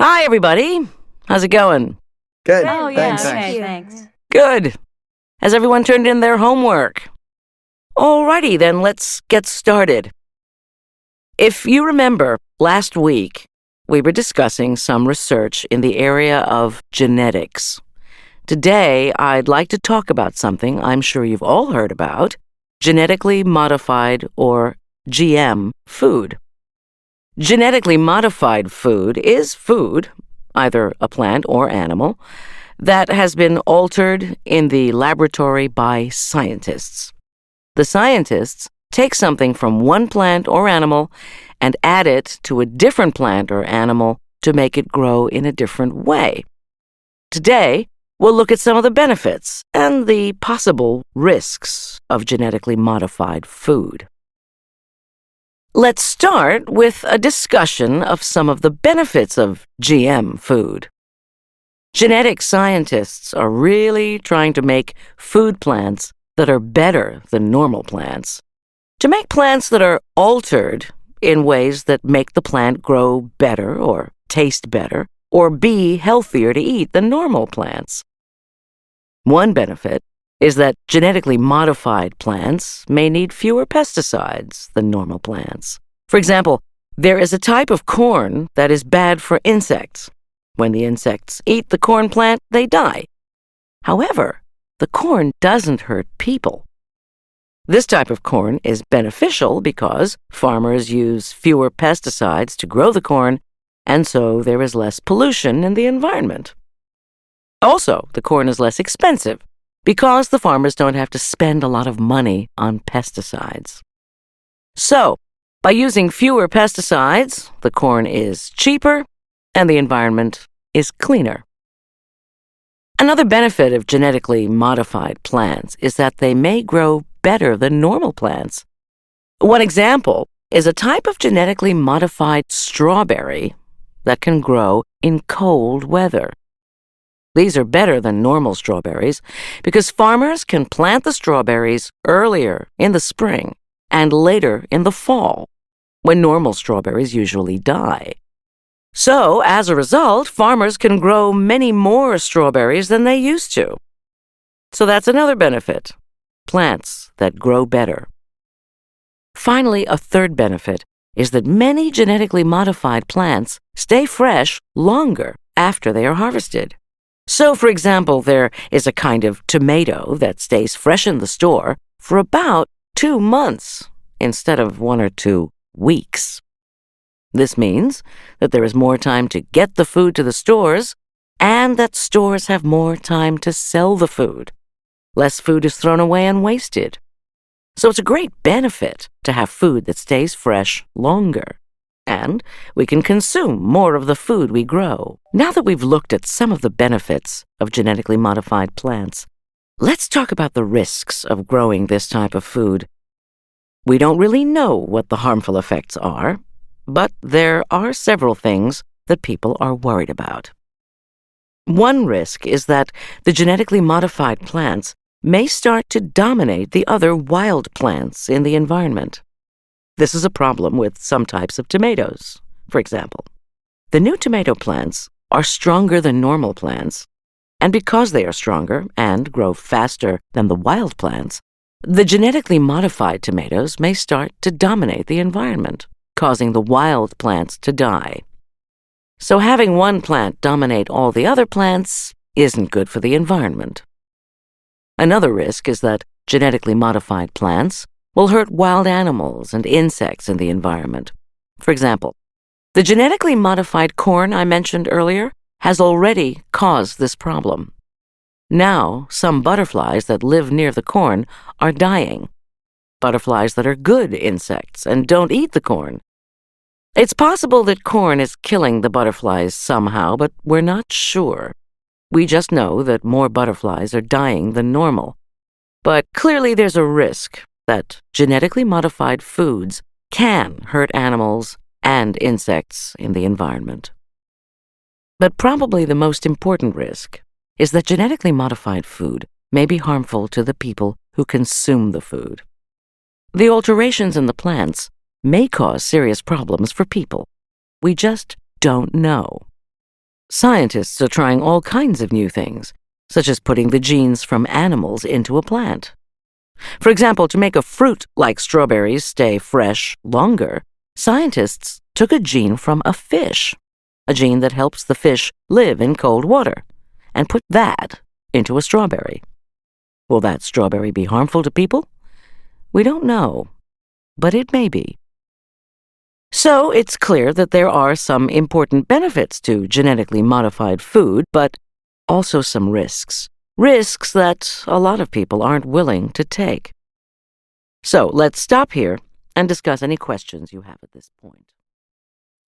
Hi, everybody. How's it going? Good. Oh, yeah, Thanks. okay, you. thanks. Good. Has everyone turned in their homework? Alrighty, then let's get started. If you remember, last week, we were discussing some research in the area of genetics. Today, I'd like to talk about something I'm sure you've all heard about, genetically modified or GM food. Genetically modified food is food, either a plant or animal, that has been altered in the laboratory by scientists. The scientists take something from one plant or animal and add it to a different plant or animal to make it grow in a different way. Today, we'll look at some of the benefits and the possible risks of genetically modified food. Let's start with a discussion of some of the benefits of GM food. Genetic scientists are really trying to make food plants that are better than normal plants, to make plants that are altered in ways that make the plant grow better or taste better or be healthier to eat than normal plants. One benefit is that genetically modified plants may need fewer pesticides than normal plants. For example, there is a type of corn that is bad for insects. When the insects eat the corn plant, they die. However, the corn doesn't hurt people. This type of corn is beneficial because farmers use fewer pesticides to grow the corn, and so there is less pollution in the environment. Also, the corn is less expensive because the farmers don't have to spend a lot of money on pesticides. So, by using fewer pesticides, the corn is cheaper and the environment is cleaner. Another benefit of genetically modified plants is that they may grow better than normal plants. One example is a type of genetically modified strawberry that can grow in cold weather. These are better than normal strawberries because farmers can plant the strawberries earlier in the spring and later in the fall, when normal strawberries usually die. So, as a result, farmers can grow many more strawberries than they used to. So that's another benefit: plants that grow better. Finally, a third benefit is that many genetically modified plants stay fresh longer after they are harvested. So, for example, there is a kind of tomato that stays fresh in the store for about 2 months instead of 1 or 2 weeks. This means that there is more time to get the food to the stores and that stores have more time to sell the food. Less food is thrown away and wasted. So it's a great benefit to have food that stays fresh longer. And we can consume more of the food we grow. Now that we've looked at some of the benefits of genetically modified plants, let's talk about the risks of growing this type of food. We don't really know what the harmful effects are, but there are several things that people are worried about. One risk is that the genetically modified plants may start to dominate the other wild plants in the environment. This is a problem with some types of tomatoes, for example. The new tomato plants are stronger than normal plants, and because they are stronger and grow faster than the wild plants, the genetically modified tomatoes may start to dominate the environment, causing the wild plants to die. So having one plant dominate all the other plants isn't good for the environment. Another risk is that genetically modified plants will hurt wild animals and insects in the environment. For example, the genetically modified corn I mentioned earlier has already caused this problem. Now, some butterflies that live near the corn are dying. Butterflies that are good insects and don't eat the corn. It's possible that corn is killing the butterflies somehow, but we're not sure. We just know that more butterflies are dying than normal. But clearly there's a risk that genetically modified foods can hurt animals and insects in the environment. But probably the most important risk is that genetically modified food may be harmful to the people who consume the food. The alterations in the plants may cause serious problems for people. We just don't know. Scientists are trying all kinds of new things, such as putting the genes from animals into a plant. For example, to make a fruit like strawberries stay fresh longer, scientists took a gene from a fish, a gene that helps the fish live in cold water, and put that into a strawberry. Will that strawberry be harmful to people? We don't know, but it may be. So it's clear that there are some important benefits to genetically modified food, but also some risks. Risks that a lot of people aren't willing to take. So let's stop here and discuss any questions you have at this point.